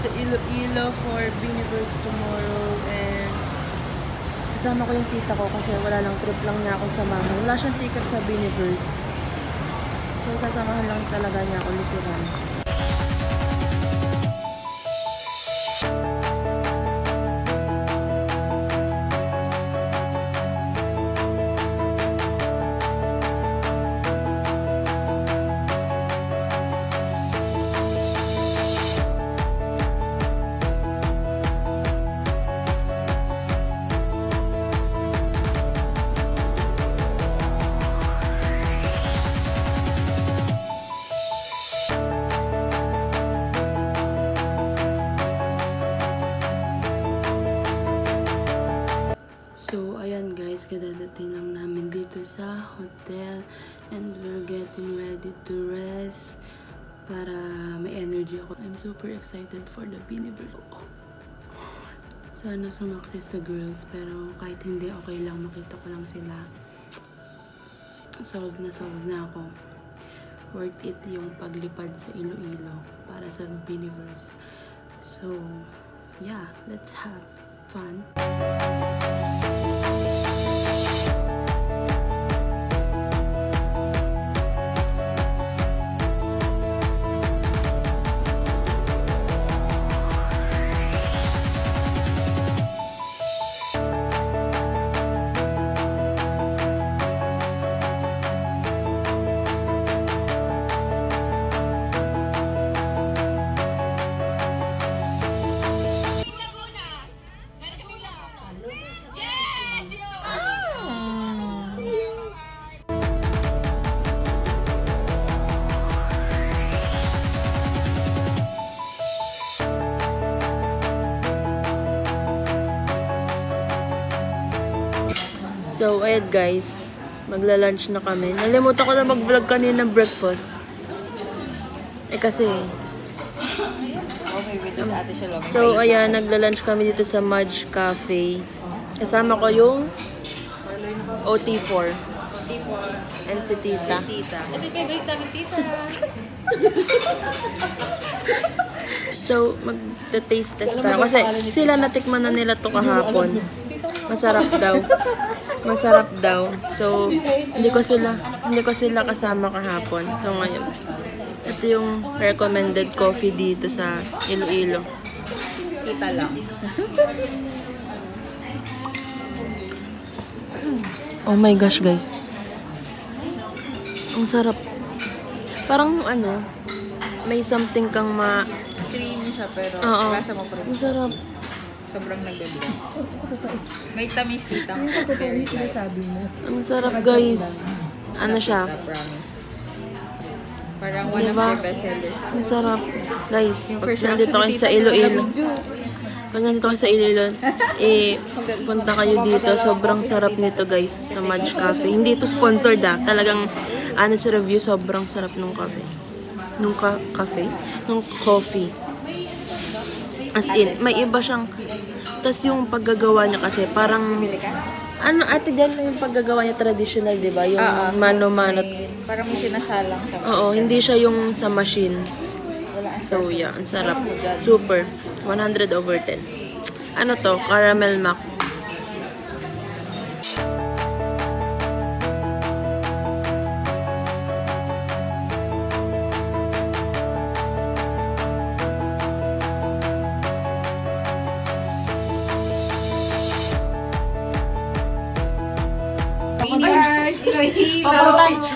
to Iloilo for Biniverse tomorrow and kasama ko yung tita ko kasi wala lang, trip lang niya akong samahan. Wala siyang ticket sa Biniverse. So, sasamahan lang talaga niya ako literal. So, ayan guys, kadadating lang namin dito sa hotel and we're getting ready to rest para may energy ako. I'm super excited for the Biniverse. Sana sumakses sa girls, pero kahit hindi, okay lang, makita ko lang sila. Solve na ako. Worth it yung paglipad sa Iloilo para sa Biniverse. So, yeah, let's have fun. So, ayan guys, magla-lunch na kami. Nalimutan ko na mag-vlog kanina ng breakfast. Eh kasi, so, ayan, nagla-lunch kami dito sa Mudge Cafe. Kasama ko yung OT4. And si Tita. Ito favorite namin, Tita. So, mag-taste test tayo. Kasi sila natikman na nila to kahapon. Masarap daw. Masarap daw. So, hindi ko sila kasama kahapon. So, ngayon, ito yung recommended coffee dito sa Iloilo. Tita lang. Oh my gosh, guys. Ang sarap. Parang ano, may something kang Cream siya pero lasa mo pa rin. Ang sarap. Sobrang naganda. May tamis, Tita. Very light. Ang sarap, guys. Ano siya? Tita, promise. Parang one Diba? of their best sellers. Ang sarap. Guys, pag nandito kayo sa Iloilo, punta kayo dito. Sobrang sarap nito, guys, sa Mudge Cafe. Hindi ito sponsored, Talagang, sa review, sobrang sarap nung cafe. Nung coffee. As in, may iba siyang, tas yung paggagawa niya kasi, parang, ate dyan yung paggagawa niya traditional, di ba? Yung mano-mano. Parang may sinasalang siya. Oo, hindi siya yung sa machine. So, yeah, ang sarap. Super. 100/10. Ano to? Caramel mac.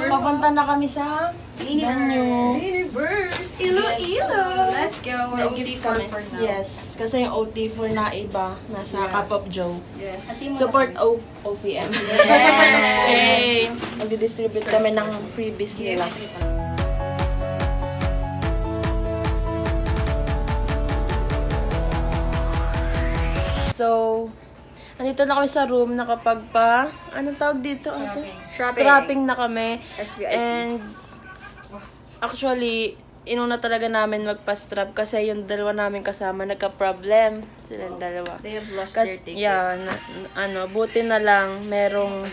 Papunta na kami sa venue. Biniverse Iloilo. Let's go. We're OT4 for now. Yes, kasi yung OT4 na iba, nasa Cup of Joe. Yes. Support OPM. Yes. Hey! Mag-distribute kami ng freebies nila. So, andito na kami sa room, anong tawag dito? Strapping na kami. SVIP. And, actually, inuna talaga namin magpa-strap kasi yung dalawa namin kasama nagka-problem. Silang dalawa. They have lost their tickets. Yeah, buti na lang merong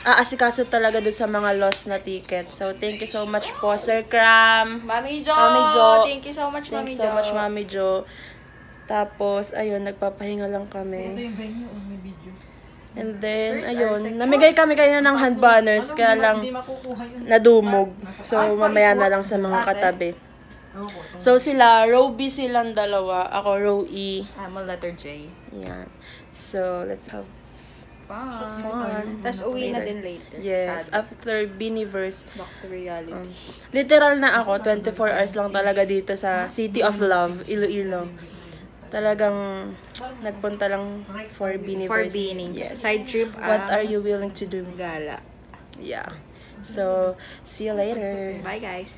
aasikaso talaga doon sa mga lost na ticket. So, thank you so much po, Sir Cram. Mami Jo! Thank you so much, Mami Jo. Thank you so much, Mami Jo. Tapos, ayun, nagpapahinga lang kami. Ito yung venue, may video. And then, ayun, namigay kami kayo ng hand banners, kaya lang nadumog. So, mamaya na lang sa mga katabi. So, sila, row B silang dalawa. Ako, row E. I'm a letter J. Yan. So, let's have fun. Tapos uwi na din later. Yes, Sad. after Biniverse. Back to reality. Literal na ako, 24 hours lang talaga dito sa City of Love, Iloilo. Talagang nagpunta lang for Biniverse. For Bini. Yes. Side trip. What are you willing to do? Gala. Yeah. So, see you later. Bye, guys.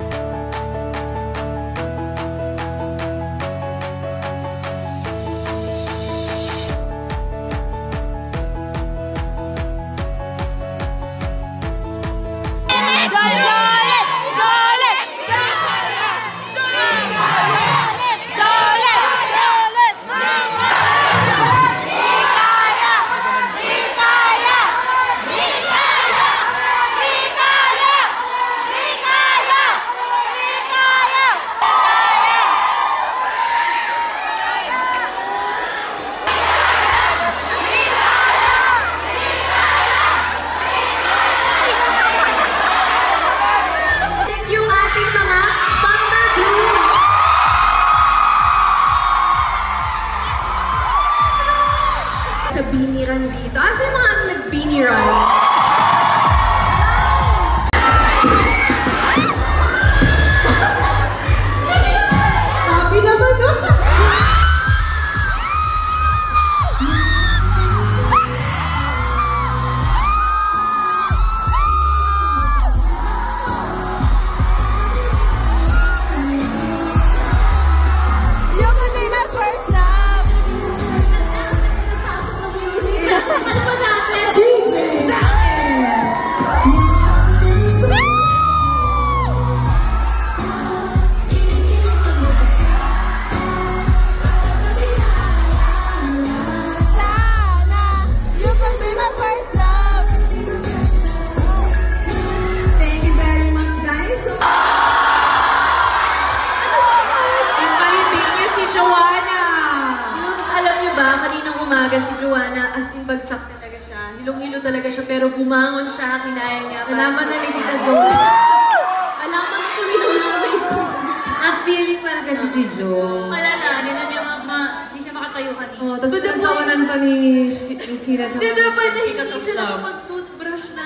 Sa Bini Run dito. Asa yung mga nag-Bini Run? Happy naman, no? Si Joanna, as in bagsak talaga siya. Hilong-hilo talaga siya, pero bumangon siya, kinaya niya. Alaman na ni Tita Jo. Alaman na tuloy na wala na yung Nag-feeling well kasi si Jo. Wala na, hindi siya makatayo kanina. Oh, tapos nagtawanan pa ni Sina. Hindi na pa na hindi siya nakapag-toothbrush na.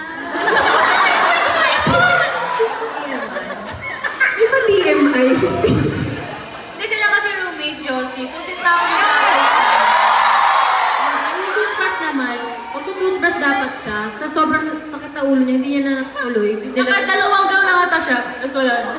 Di ba TMI si Space? Hindi sila kasi roommate, Josie. So, sis na ako nag-aalit sa Magtutoothbrush dapat siya. Sa sobrang sakit na ulo niya, hindi niya na natuloy. Nakadalawang gaw na ata siya. Tapos wala na.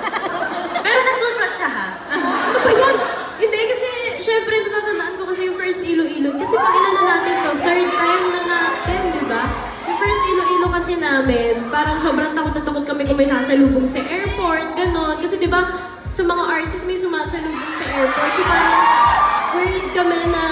Pero nag-toothbrush siya, ha? Ano ba yan? Hindi kasi, syempre, natatandaan ko kasi yung first Ilo-Ilo. Kasi pag ilan na natin to, third time na natin, di ba? Yung first Ilo-Ilo kasi namin, parang sobrang takot na takot kami kung may sasalubong sa airport, ganon. Kasi di ba, sa mga artist may sumasalubong sa airport. So parang, worried kami na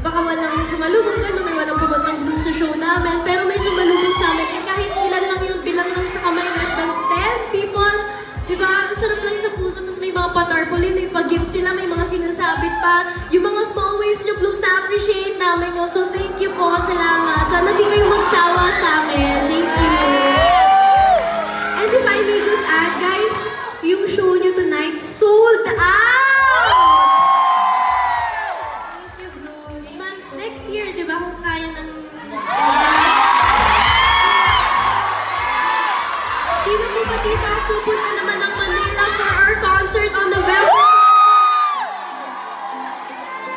baka walang sumalubong doon, may walang pumuntang group sa show namin. Pero may sumalubong sa amin. And kahit ilan lang yung bilang lang sa kamay, less than 10 people. Diba? Ang sarap lang sa puso. Tapos may mga patarpaulin, may pag-give sila, may mga sinasabit pa. Yung mga small ways nyo, Blooms, na-appreciate namin yun. So thank you po. Salamat. Sana di kayo magsawa sa amin. Thank you. And if I may just add, guys, yung show nyo tonight sold out! Next year, di ba, kung kaya ng sino po ba dito ang pupunta naman ng Manila for our concert on November?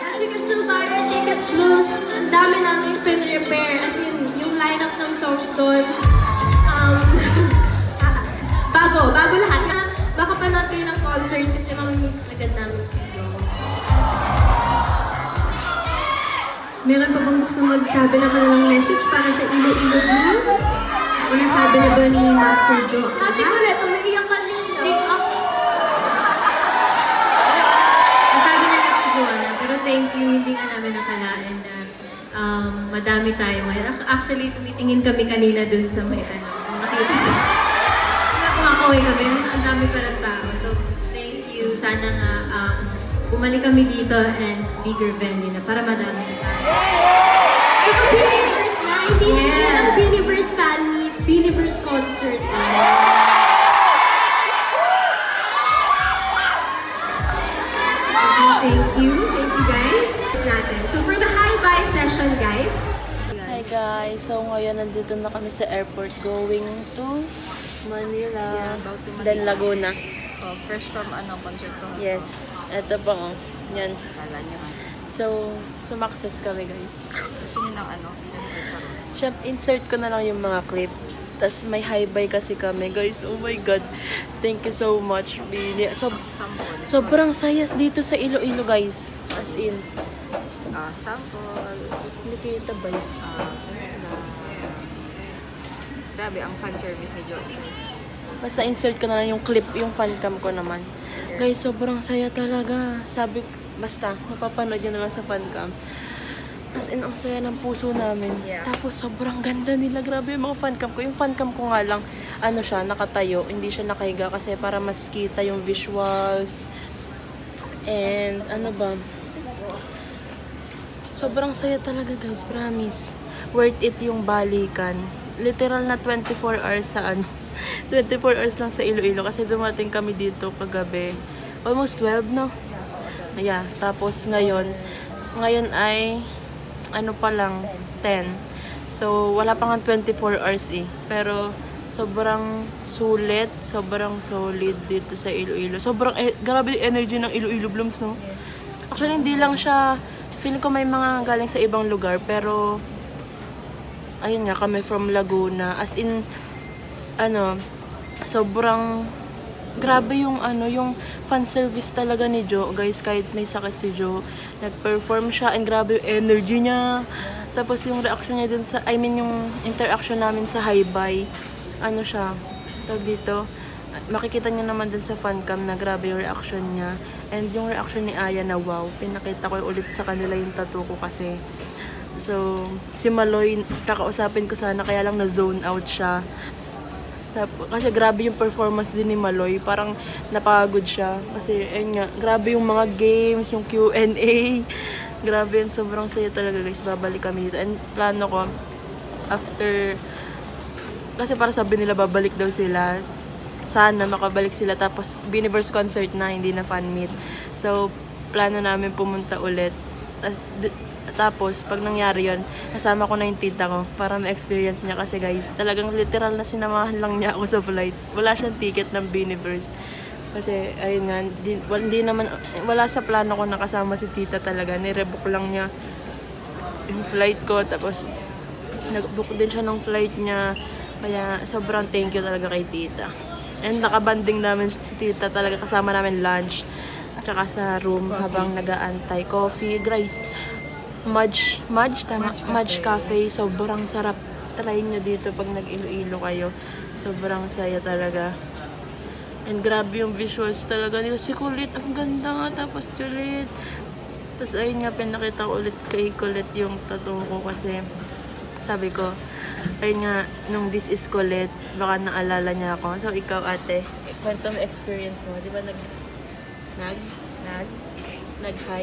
As you can still buy our tickets, Blooms. Ang dami namin pin-repair. As in, yung lineup ng songs doon. Bago lahat. Baka panood kayo ng concert kasi mamimiss agad namin kayo. Meron pa bang gusto magsabi na kanilang message para sa Ilo-Ilo Blooms? O nasabi na ba ni Master Jo? Sabi ko na, tumiiyak kanina. Nasabi na lang ni Joanna, pero thank thank you. Hindi nga namin nakalain na madami tayo ngayon. Actually, tumitingin kami kanina dun sa may nakita siya. Kumakaway kami, ang dami palang tao. So, thank you. Sana nga bumalik kami dito and bigger venue na para madami na tayo. Tsaka Biniverse na, hindi na yun ang Biniverse fan meet, Biniverse concert na. Thank you guys. Natin. So for the high-bye session, guys. Hi guys, so ngayon nandito na kami sa airport going to Manila, about to Manila. then Laguna. Oh, fresh from concert to. Yes, eto pa oh. Yan. Kala niyo ha. So, sumakses kami guys. Gusto niyo ng Siyempre, insert ko na lang yung mga clips. Tapos may hi-bye kasi kami guys. Oh my God. Thank you so much, Bini. Sobrang saya dito sa Iloilo guys. As in. Sample. Hindi kita ba yun? Grabe, ang fan service ni Jody. Basta insert ko na lang yung clip, yung fancam ko naman. Guys, sobrang saya talaga. Sabi, basta, mapapanood nyo na lang sa fancam. As in, ang saya ng puso namin. Yeah. Tapos, sobrang ganda nila. Grabe yung mga fancam ko. Yung fancam ko nga lang, siya, nakatayo. Hindi siya nakahiga kasi para mas kita yung visuals. And, sobrang saya talaga guys, promise. Worth it yung balikan. Literal na 24 hours sa 24 hours lang sa Iloilo kasi dumating kami dito kagabi. Almost 12, no? Yeah, tapos ngayon ay pa lang 10. So wala pa nga 24 hours eh. Pero sobrang sulit, sobrang solid dito sa Iloilo. Sobrang grabe yung energy ng Iloilo Blooms, no? Yes. Actually hindi lang siya, feeling ko may mga galing sa ibang lugar pero ayun nga, kami from Laguna. As in, sobrang grabe yung yung fan service talaga ni Jo. Guys, kahit may sakit si Jo, nag-perform siya and grabe yung energy niya. Tapos yung reaction niya dun sa, yung interaction namin sa hi-bye. Siya, tawag dito, makikita niyo naman dun sa fancam na grabe yung reaction niya. And yung reaction ni Aya na wow, pinakita ko ulit sa kanila yung tattoo ko kasi. So, si Maloy, kakausapin ko sana kaya lang na-zone out siya. Kasi grabe yung performance din ni Maloy. Parang napagod siya. Kasi, ayun nga, grabe yung mga games, yung Q&A. Grabe yun, sobrang saya talaga guys. Babalik kami dito. And plano ko, after, kasi para sabi nila babalik daw sila. Sana makabalik sila. Tapos, Biniverse concert na, hindi na fan meet. So, plano namin pumunta ulit. Tapos, pag nangyari yun, kasama ko na yung tita ko para ma-experience niya kasi guys, talagang literal na sinamahan lang niya ako sa flight. Wala siyang ticket ng Biniverse. Kasi, ayun nga, hindi naman, wala sa plano ko na kasama si tita talaga. Nirebook lang niya yung flight ko. Tapos, nag-book din siya ng flight niya. Kaya, sobrang thank you talaga kay tita. And nakabanding namin si tita talaga. Kasama namin lunch. Tsaka sa room habang nag-aantay. Coffee, guys. Mudge Cafe. Sobrang sarap. Try nyo dito pag nag-Iloilo kayo. Sobrang saya talaga. And grabe yung visuals talaga nila. Si Kulit, ang ganda nga. Tapos Juliet. Tapos ayun nga, pinakita ko ulit kay Kulit yung tattoo ko kasi sabi ko, ayun nga, nung this is Kulit, baka naalala niya ako. So ikaw ate, kwento mo experience mo. Di ba nag-hi?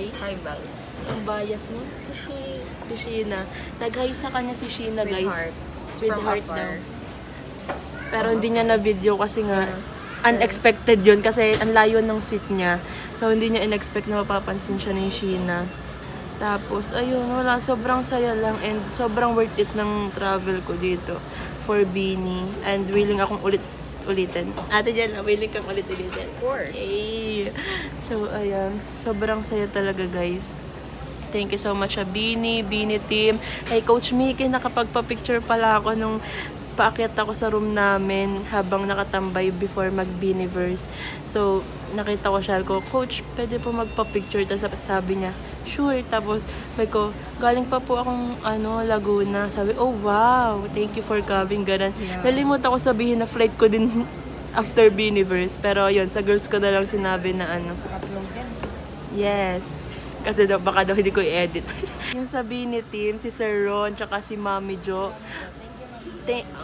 Hi, Bal. Ang bias mo? Si Sheena. Nag-hi sa kanya si Sheena, guys. With heart daw. Pero hindi niya na-video kasi nga unexpected yun kasi ang layo ng seat niya. So hindi niya in-expect na mapapansin siya ni Sheena. Tapos, ayun, wala. Sobrang saya lang and sobrang worth it ng travel ko dito for Bini. And willing akong ulitin. Ate Jella, willing kang ulitin. Of course. Hey. So, ayan. Sobrang saya talaga, guys. Thank you so much sa Bini team. Hey, Coach Mickey, nakapagpa-picture pala ako nung paakyat ako sa room namin habang nakatambay before mag-Biniverse. So, nakita ko siya ko, Coach, pwede po magpa-picture. Tapos sabi niya, sure. Tapos, may ko, galing pa po akong Laguna. Sabi, oh wow, thank you for coming. Ganun. Yeah. Nalimut ako sabihin na flight ko din after Biniverse. Pero yun, sa girls ko na lang sinabi na Upload yan. Yes. Kasi baka daw hindi ko i-edit. Yung sa Bini team, si Sir Ron, tsaka si Mami Jo.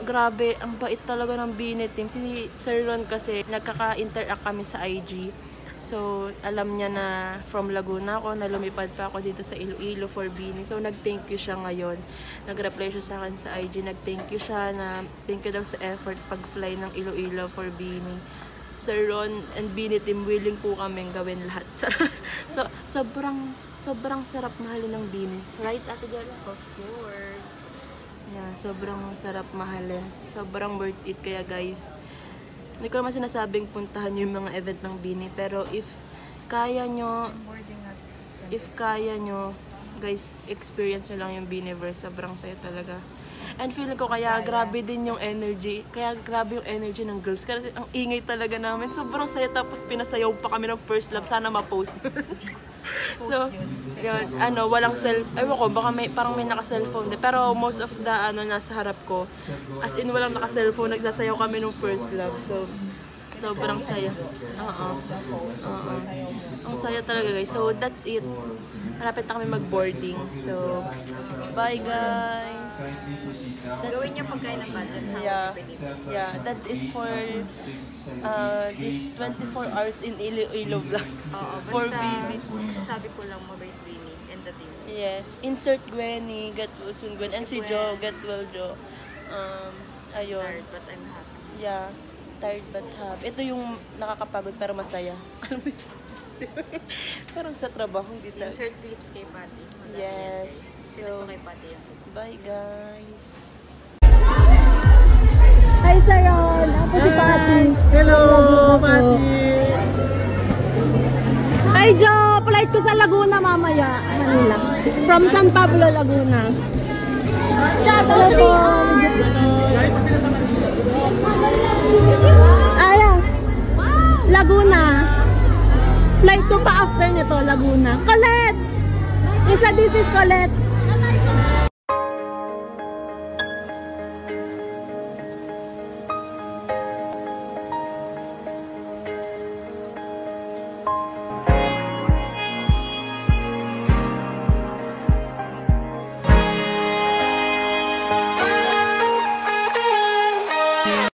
Grabe, ang bait talaga ng Bini team. Si Sir Ron kasi, nagkaka-interact kami sa IG. So, alam niya na from Laguna ako, na lumipad pa ako dito sa Iloilo for Bini. So, nag-thank you siya ngayon. Nag-reply siya sa akin sa IG. Nag-thank you siya na thank you daw sa effort pag-fly ng Iloilo for Bini. Sir Ron and Bini team, willing po kaming gawin lahat. So, sobrang sarap mahalin ng Bini. Right, Ate Jella? Of course. Yeah, sobrang sarap mahalin. Sobrang worth it. Kaya guys, hindi ko naman sinasabing puntahan nyo yung mga event ng Bini. Pero if kaya nyo, guys, experience nyo lang yung Biniverse. Sobrang saya talaga. And feeling ko kaya grabe din yung energy. Kaya grabe yung energy ng girls. Kasi ang ingay talaga namin. Sobrang saya. Tapos pinasayaw pa kami ng first love. Sana ma-post yun. So, yun, walang ewan ko, baka parang may naka-cellphone. Pero most of the, nasa harap ko, as in walang naka-cellphone, nagsasayaw kami ng first love. So, sobrang saya. Ang saya talaga guys. So, that's it. Malapit na kami mag-boarding. So, bye guys! Gawin niyo pagkain ng budget. Yeah, that's it for this 24 hours in Iloilo vlog. For Bini. Sasabi ko lang mabait Bini and the team. Yeah. Insert Gwenny, get well soon Gwen. And si Jo, get well Jo. Ayun. Tired but I'm happy. Yeah. Tired but happy. Ito yung nakakapagod pero masaya. Parang sa trabaho, hindi tayo. Insert clips kay Patty. Yes. So, kay Patty yan. Bye guys. Hi, Saron! Ako si Patty. Hello, Patty! Hi, Jo! Flight ko sa Laguna mamaya. Manila. From San Pablo, Laguna. Ayan. Laguna. Flight ko pa after nito, Laguna. Colette! Isa, this is Colette.